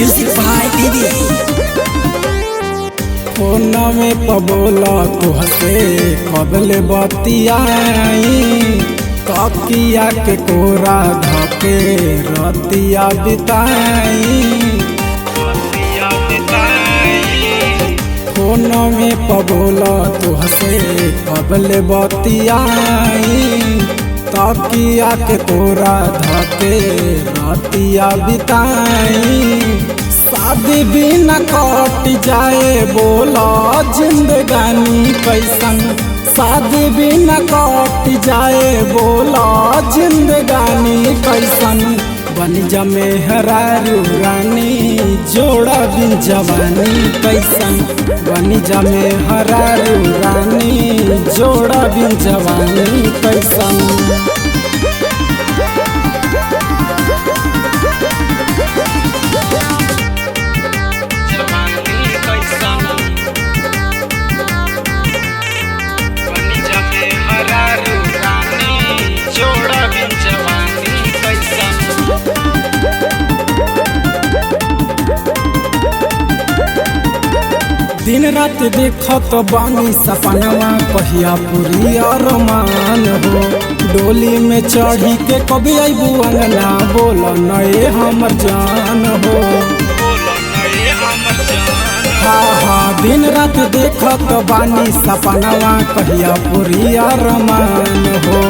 Music by दीदी। Phone में पबोला तुहसे कबले बतियाई, तकिया के कोरा धके रतिया बिताई। फोन में पबोला तुहसे कबले बतियाई, तकिया के कोरा धके रतिया बिताई। शादी भी न कट जाए बोला जिंदगानी कैसन, शादी भी न कट जाए बोला जिंदगानी कैसन। बन जमे हरारू रानी जोड़ा बिन जवानी कैसन, बन जमे हरारू रानी जोड़ा बिन जवानी कैसन। दिन रात देखत बानी सपनवा कहिया पूरी अरमान हो। डोली में चढ़ी के कभी अबू अंगना बोल नए हमर जान हो। हाँ दिन रात देखत बानी सपनवा कहिया पूरी अरमान हो।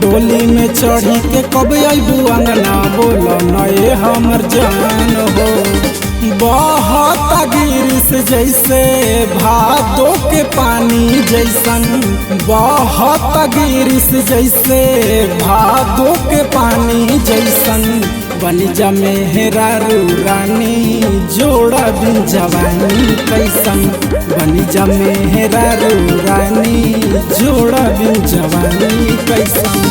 डोली में चढ़ी के कभी अबू अंगना बोल नए हमर जान हो। बहुत गिरिश जैसे भादो के पानी जैसन, बहुत गिरिश जैसे भादो के पानी जैसन। बन जमे हेरारू रानी जोड़ा बिन जवानी कैसन, बन जमे हेरारू रानी जोड़ा बिन जवानी कैसन।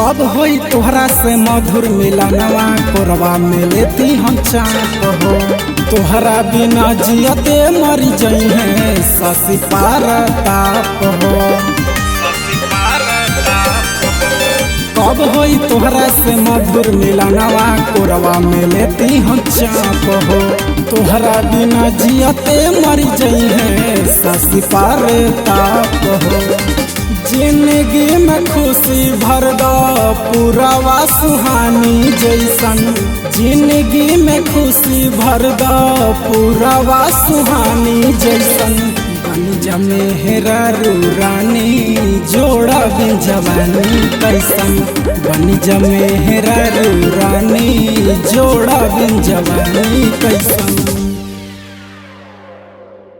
कब होई तोहरा से मधुर मिलनवा, कोरवा में लेती हम चाँप हो। तोहरा बिना जियते मर जई है शशि पारताप हो। कब होई तोहरा से मधुर मिलनवा, कोरवा में लेती हम चाँप हो। तोहरा बिना जियते मर जई है शशि पारताप हो। जिंदगी में खुशी भर दो पूरावा सुहानी जैसन, जिंदगी में खुशी भर दो पूरावा सुहानी जैसन। बन जमे हेरारू रानी जोड़ा बिन जवानी कैसन, बन जमे हेरारू रानी जोड़ा बिन जवानी कैसन।